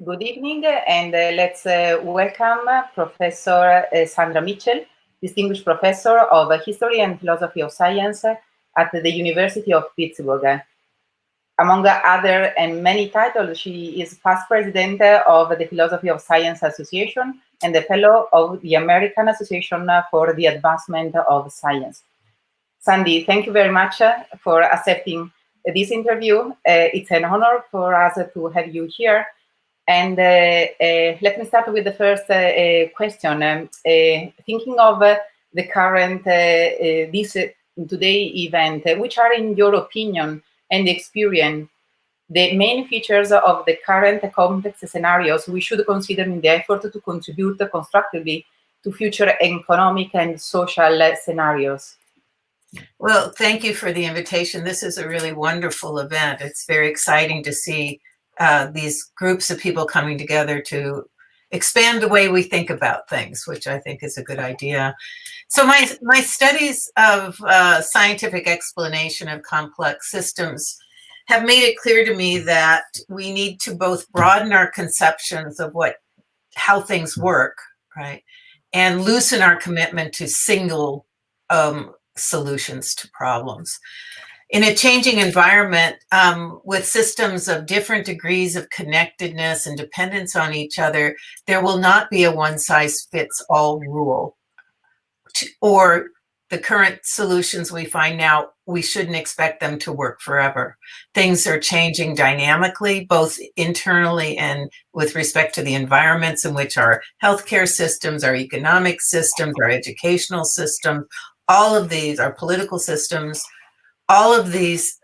Good evening, and let's welcome Professor Sandra Mitchell, Distinguished Professor of History and Philosophy of Science at the University of Pittsburgh. Among other and many titles, she is past president of the Philosophy of Science Association and a fellow of the American Association for the Advancement of Science. Sandy, thank you very much for accepting this interview. It's an honor for us to have you here. And let me start with the first question. Thinking of the current, this today event, which are, in your opinion and experience, the main features of the current complex scenarios we should consider in the effort to contribute constructively to future economic and social scenarios? Well, thank you for the invitation. This is a really wonderful event. It's very exciting to see these groups of people coming together to expand the way we think about things, which I think is a good idea. So my studies of scientific explanation of complex systems have made it clear to me that we need to both broaden our conceptions of how things work, right, and loosen our commitment to single solutions to problems. In a changing environment with systems of different degrees of connectedness and dependence on each other, there will not be a one-size-fits-all rule. Or the current solutions we find now, we shouldn't expect them to work forever. Things are changing dynamically, both internally and with respect to the environments in which our healthcare systems, our economic systems, our educational systems, all of these, our political systems, all of these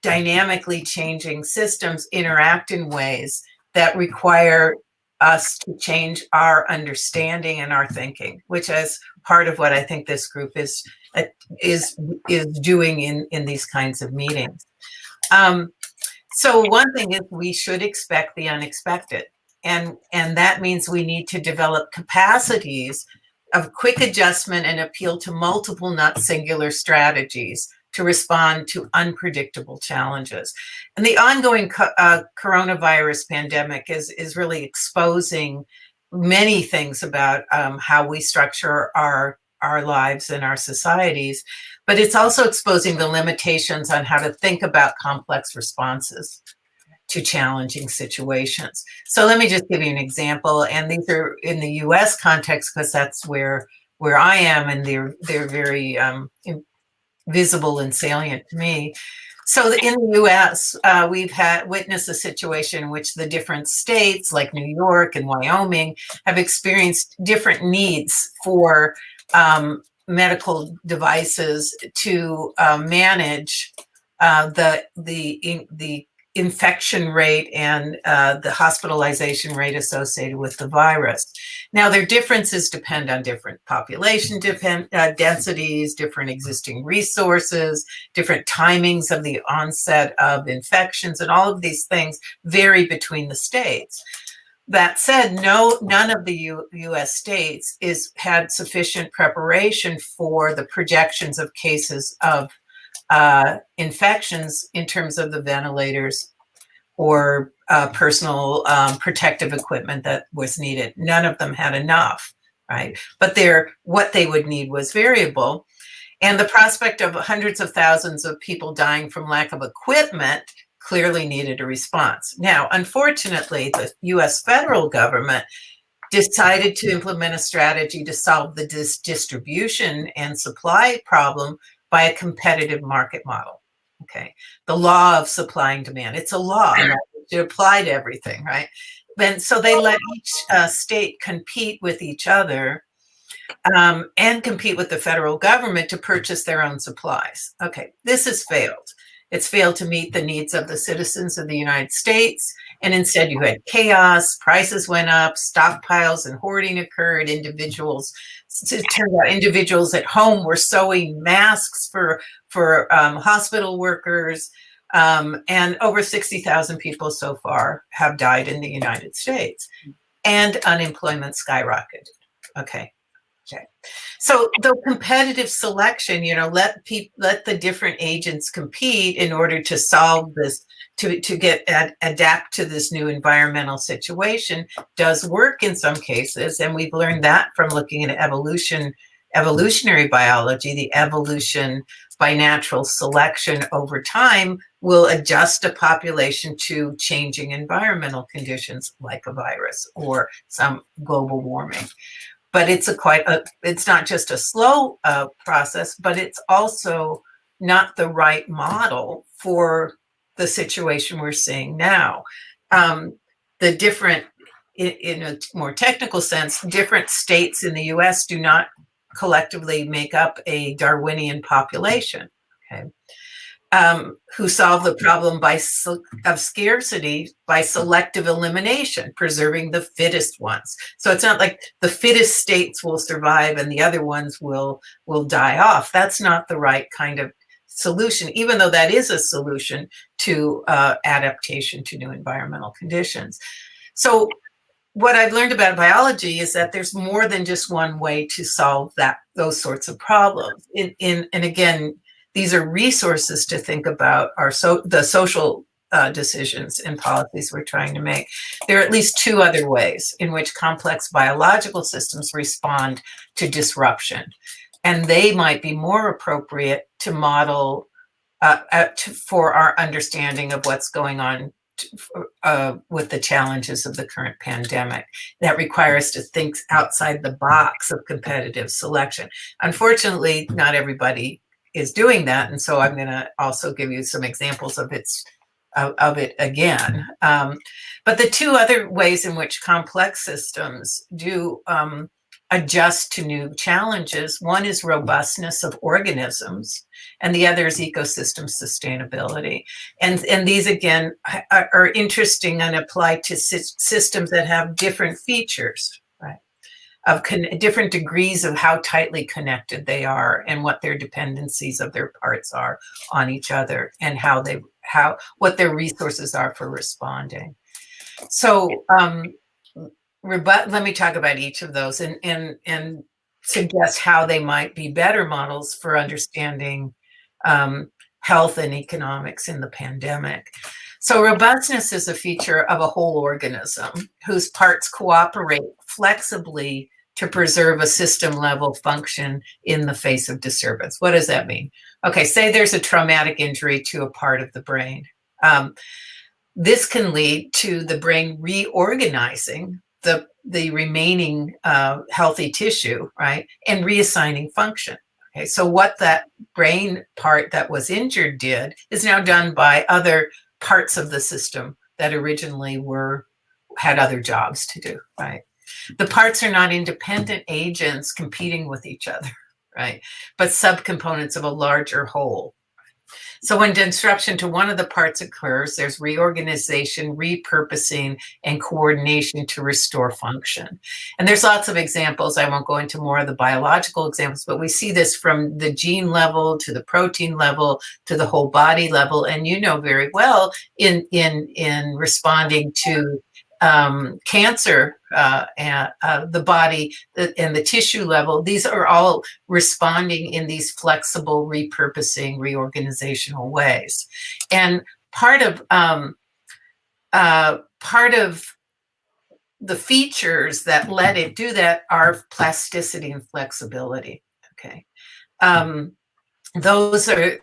dynamically changing systems interact in ways that require us to change our understanding and our thinking, which is part of what I think this group is doing in these kinds of meetings. So one thing is we should expect the unexpected, and that means we need to develop capacities of quick adjustment and appeal to multiple, not singular strategies to respond to unpredictable challenges. And the ongoing coronavirus pandemic is really exposing many things about how we structure our lives and our societies, but it's also exposing the limitations on how to think about complex responses to challenging situations. So let me just give you an example, and these are in the US context because that's where I am, and they're very visible and salient to me. So in the US, we've witnessed a situation in which the different states like New York and Wyoming have experienced different needs for medical devices to manage the infection rate and the hospitalization rate associated with the virus. Now, their differences depend on different population densities, different existing resources, different timings of the onset of infections, and all of these things vary between the states. That said, none of the US states had sufficient preparation for the projections of cases of infections in terms of the ventilators or personal protective equipment that was needed. None of them had enough, right? But what they would need was variable. And the prospect of hundreds of thousands of people dying from lack of equipment clearly needed a response. Now, unfortunately, the US federal government decided to implement a strategy to solve the distribution and supply problem by a competitive market model. Okay, the law of supply and demand. It's a law to apply to everything, right? Then so they let each state compete with each other and compete with the federal government to purchase their own supplies. Okay, this has failed. It's failed to meet the needs of the citizens of the United States, and instead you had chaos, prices went up, stockpiles and hoarding occurred, individuals at home were sewing masks for hospital workers, and over 60,000 people so far have died in the United States, and unemployment skyrocketed. Okay. Okay. So the competitive selection, let the different agents compete in order to solve this, to adapt to this new environmental situation, does work in some cases, and we've learned that from looking at evolutionary biology. The evolution by natural selection over time will adjust a population to changing environmental conditions like a virus or some global warming. But it's it's not just a slow process, but it's also not the right model for the situation we're seeing now. The different, in a more technical sense, different states in the US do not collectively make up a Darwinian population, okay, who solve the problem of scarcity by selective elimination, preserving the fittest ones. So it's not like the fittest states will survive and the other ones will die off. That's not the right kind of solution, even though that is a solution to adaptation to new environmental conditions. So what I've learned about biology is that there's more than just one way to solve those sorts of problems. And again, these are resources to think about the social decisions and policies we're trying to make. There are at least two other ways in which complex biological systems respond to disruption. And they might be more appropriate to model for our understanding of what's going on with the challenges of the current pandemic. That requires us to think outside the box of competitive selection. Unfortunately, not everybody is doing that, and so I'm going to also give you some examples of it again. But the two other ways in which complex systems do adjust to new challenges, one is robustness of organisms, and the other is ecosystem sustainability. And these, again, are interesting and apply to systems that have different features, right? Of different degrees of how tightly connected they are and what their dependencies of their parts are on each other, and what their resources are for responding. So let me talk about each of those and suggest how they might be better models for understanding health and economics in the pandemic. So robustness is a feature of a whole organism whose parts cooperate flexibly to preserve a system-level function in the face of disturbance. What does that mean? Okay, say there's a traumatic injury to a part of the brain. This can lead to the brain reorganizing the remaining healthy tissue, right, and reassigning function. Okay, so what that brain part that was injured did is now done by other parts of the system that originally had other jobs to do, right? The parts are not independent agents competing with each other, right, but subcomponents of a larger whole. So when disruption to one of the parts occurs, there's reorganization, repurposing, and coordination to restore function. And there's lots of examples. I won't go into more of the biological examples, but we see this from the gene level to the protein level to the whole body level. And you know very well in responding to cancer, the body and the tissue level, these are all responding in these flexible, repurposing, reorganizational ways. And part of the features that let it do that are plasticity and flexibility. Okay. Those are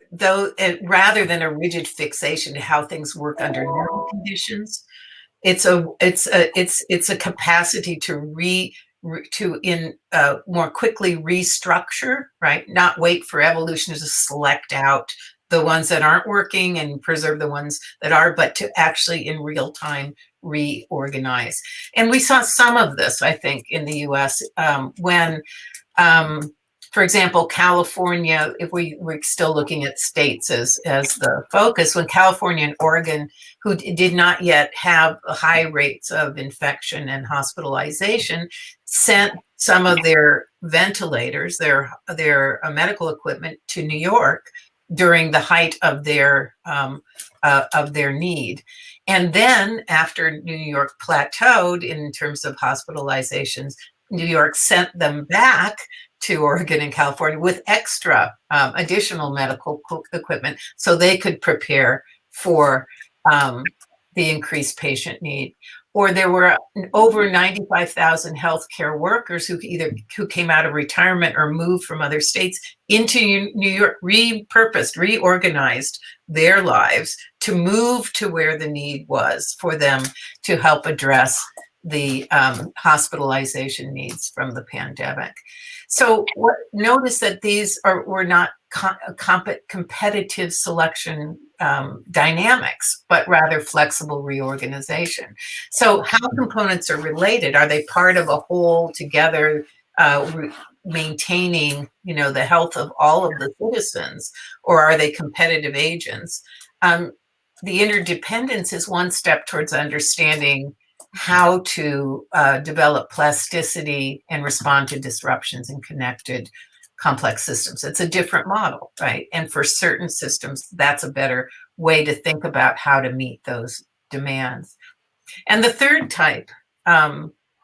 rather than a rigid fixation to how things work under normal conditions. It's a capacity to more quickly restructure, right? Not wait for evolution to select out the ones that aren't working and preserve the ones that are, but to actually in real time reorganize. And we saw some of this, I think, in the US when, for example, California, if we're still looking at states as the focus, when California and Oregon, who did not yet have high rates of infection and hospitalization, sent some of their ventilators, their medical equipment to New York during the height of their need. And then after New York plateaued in terms of hospitalizations, New York sent them back to Oregon and California with extra additional medical equipment so they could prepare for the increased patient need. Or there were over 95,000 healthcare workers who came out of retirement or moved from other states into New York, repurposed, reorganized their lives to move to where the need was for them to help address the hospitalization needs from the pandemic. So notice that these were not competitive selection dynamics, but rather flexible reorganization. So how components are related? Are they part of a whole together, maintaining, the health of all of the citizens, or are they competitive agents? The interdependence is one step towards understanding how to develop plasticity and respond to disruptions in connected complex systems. It's a different model, right? And for certain systems, that's a better way to think about how to meet those demands. And the third type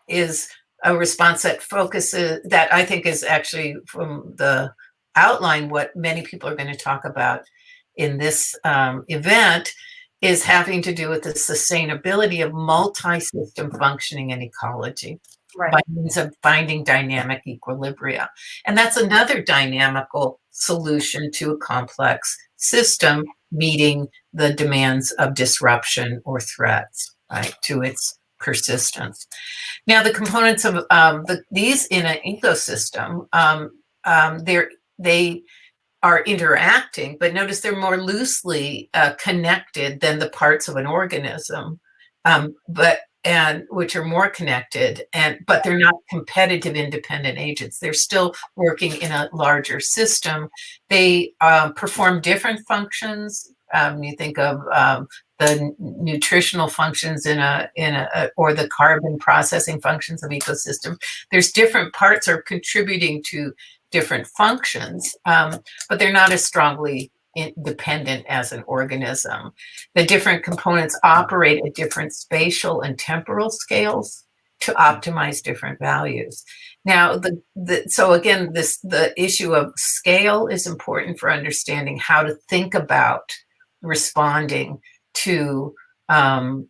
is a response that focuses, that I think is actually from the outline, what many people are going to talk about in this event, is having to do with the sustainability of multi-system functioning and ecology, right, by means of finding dynamic equilibria. And that's another dynamical solution to a complex system meeting the demands of disruption or threats, right, to its persistence. Now, the components of these in an ecosystem, they are interacting, but notice they're more loosely connected than the parts of an organism, which are more connected, but they're not competitive independent agents. They're still working in a larger system. They perform different functions. You think of the nutritional functions or the carbon processing functions of ecosystem. There's different parts are contributing to different functions, but they're not as strongly independent as an organism. The different components operate at different spatial and temporal scales to optimize different values. Now, so again, the issue of scale is important for understanding how to think about responding to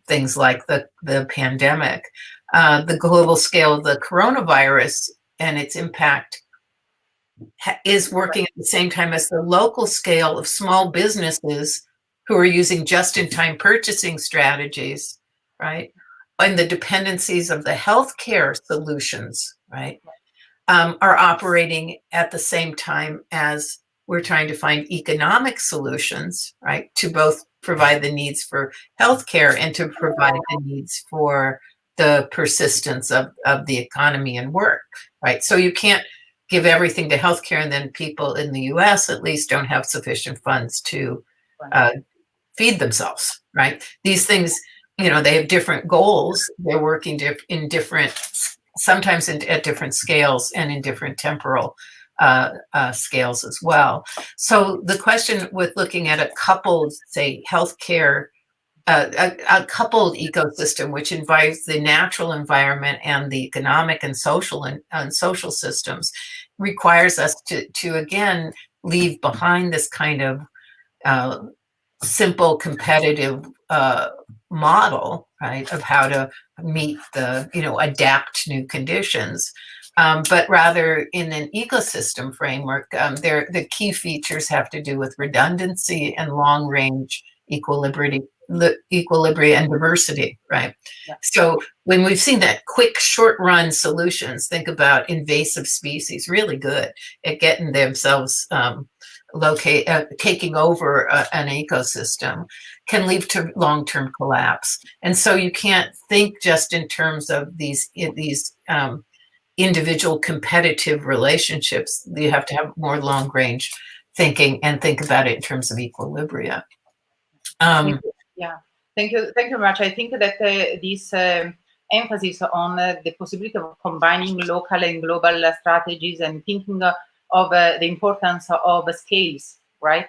things like the pandemic. The global scale of the coronavirus and its impact is working at the same time as the local scale of small businesses who are using just-in-time purchasing strategies, right? And the dependencies of the healthcare solutions, right, are operating at the same time as we're trying to find economic solutions, right, to both provide the needs for healthcare and to provide the needs for the persistence of the economy and work, right? So you can't give everything to healthcare and then people in the US at least don't have sufficient funds to feed themselves, right? These things, they have different goals. They're working in different, sometimes at different scales and in different temporal scales as well. So the question with looking at a coupled, say, healthcare, a coupled ecosystem, which involves the natural environment and the economic and social social systems, requires us to again leave behind this kind of simple competitive model, right, of how to meet adapt to new conditions. But rather in an ecosystem framework, the key features have to do with redundancy and long-range equilibria and diversity, right? Yeah. So when we've seen that quick short-run solutions, think about invasive species, really good at getting themselves taking over an ecosystem, can lead to long-term collapse. And so you can't think just in terms of these individual competitive relationships. You have to have more long-range thinking and think about it in terms of equilibria. Yeah, thank you very much. I think that this emphasis on the possibility of combining local and global strategies and thinking of the importance of scales, right,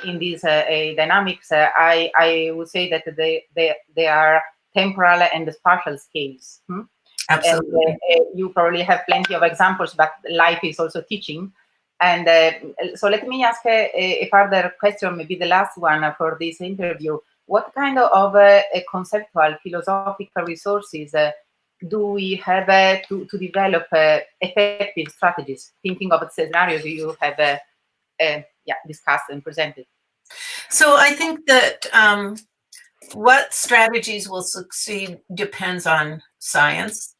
in these dynamics, I would say that they are temporal and spatial scales. Absolutely. And you probably have plenty of examples, but life is also teaching. And so let me ask a further question, maybe the last one for this interview. What kind of conceptual, philosophical resources do we have to develop effective strategies? Thinking of scenarios you have discussed and presented. So I think that what strategies will succeed depends on science.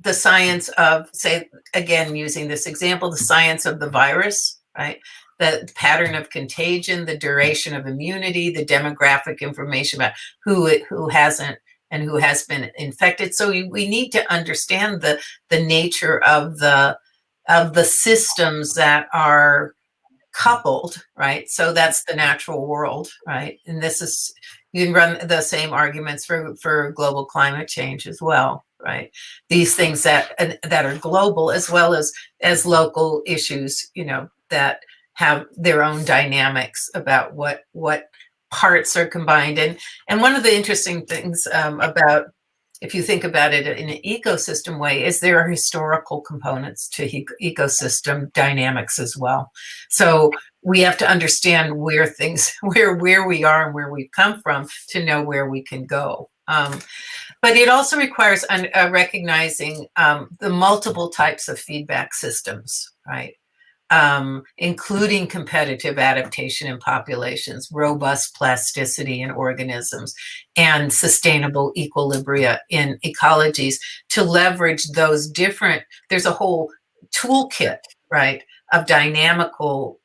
The science of, say, again, using this example, the science of the virus, right? The pattern of contagion, the duration of immunity, the demographic information about who hasn't and who has been infected. So we need to understand the nature of the systems that are coupled, right? So that's the natural world, right? And this is, you can run the same arguments for global climate change as well, right? These things that are global as well as local issues, you know, that have their own dynamics about what parts are combined. And one of the interesting things about, if you think about it in an ecosystem way, is there are historical components to ecosystem dynamics as well. So we have to understand where things, where we are and where we've come from to know where we can go. But it also requires recognizing the multiple types of feedback systems, right? Including competitive adaptation in populations, robust plasticity in organisms, and sustainable equilibria in ecologies to leverage those different, there's a whole toolkit, right, of dynamical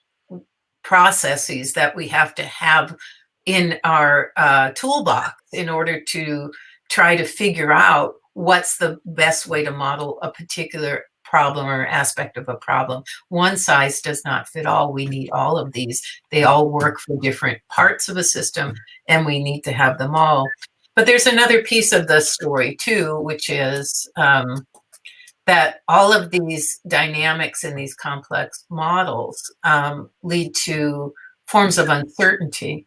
processes that we have to have in our toolbox in order to try to figure out what's the best way to model a particular problem or aspect of a problem. One size does not fit all. We need all of these. They all work for different parts of a system, and we need to have them all. But there's another piece of the story too, which is that all of these dynamics in these complex models lead to forms of uncertainty,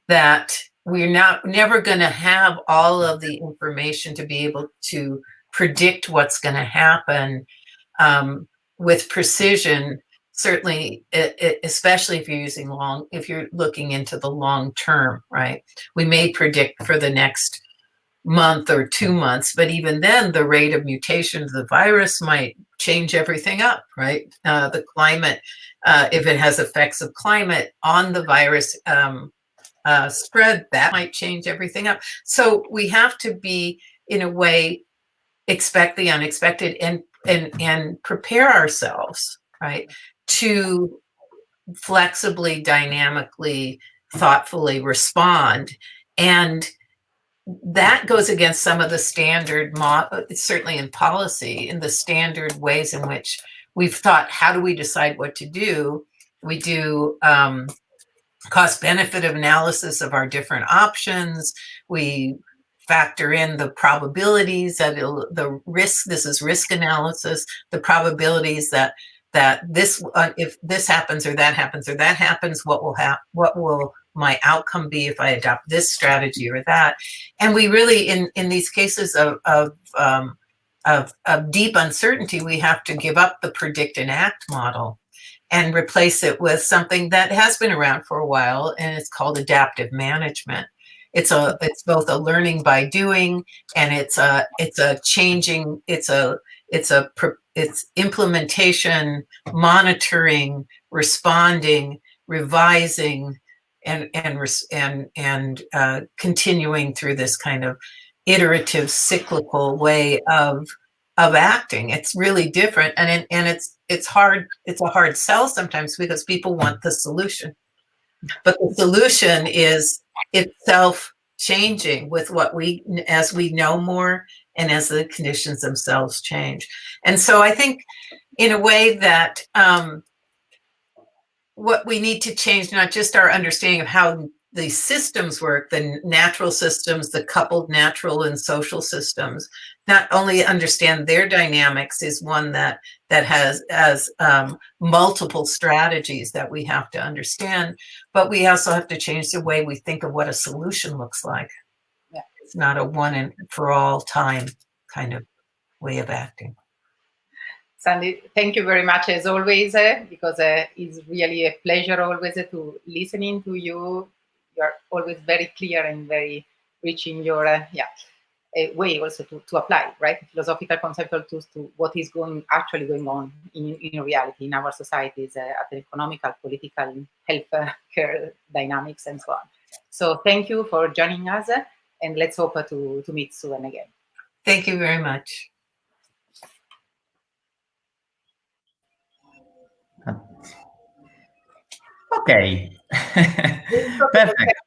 that we're never going to have all of the information to be able to predict what's going to happen with precision, certainly, especially if you're looking into the long term, right? We may predict for the next month or 2 months, but even then the rate of mutation of the virus might change everything up, right? The climate, if it has effects of climate on the virus spread, that might change everything up. So we have to be, in a way, expect the unexpected and prepare ourselves, right, to flexibly, dynamically, thoughtfully respond. And that goes against some of the standard, certainly in policy, in the standard ways in which we've thought, how do we decide what to do? We do cost-benefit analysis of our different options. We factor in the probabilities that the risk, this is risk analysis, the probabilities that this, if this happens or that happens or that happens, what will my outcome be if I adopt this strategy or that? And we really, in these cases of deep uncertainty, we have to give up the predict and act model and replace it with something that has been around for a while, and it's called adaptive management. It's both a learning by doing, and it's implementation, monitoring, responding, revising, and continuing through this kind of iterative, cyclical way of acting. It's really different, and it's hard. It's a hard sell sometimes because people want the solution, but the solution is itself changing with as we know more and as the conditions themselves change. And so I think, in a way, that what we need to change, not just our understanding of how the systems work, the natural systems, the coupled natural and social systems, not only understand their dynamics is one that has multiple strategies that we have to understand, but we also have to change the way we think of what a solution looks like. Yeah. It's not a one and for all time kind of. way of acting. Sandy, thank you very much as always, because it's really a pleasure always to listening to you. You're always very clear and very rich in your way also to apply, right? Philosophical conceptual tools to what is actually going on in reality in our societies at the economical, political, health care dynamics and so on. So thank you for joining us, and let's hope to meet soon again. Thank you very much. Ok, perfetto.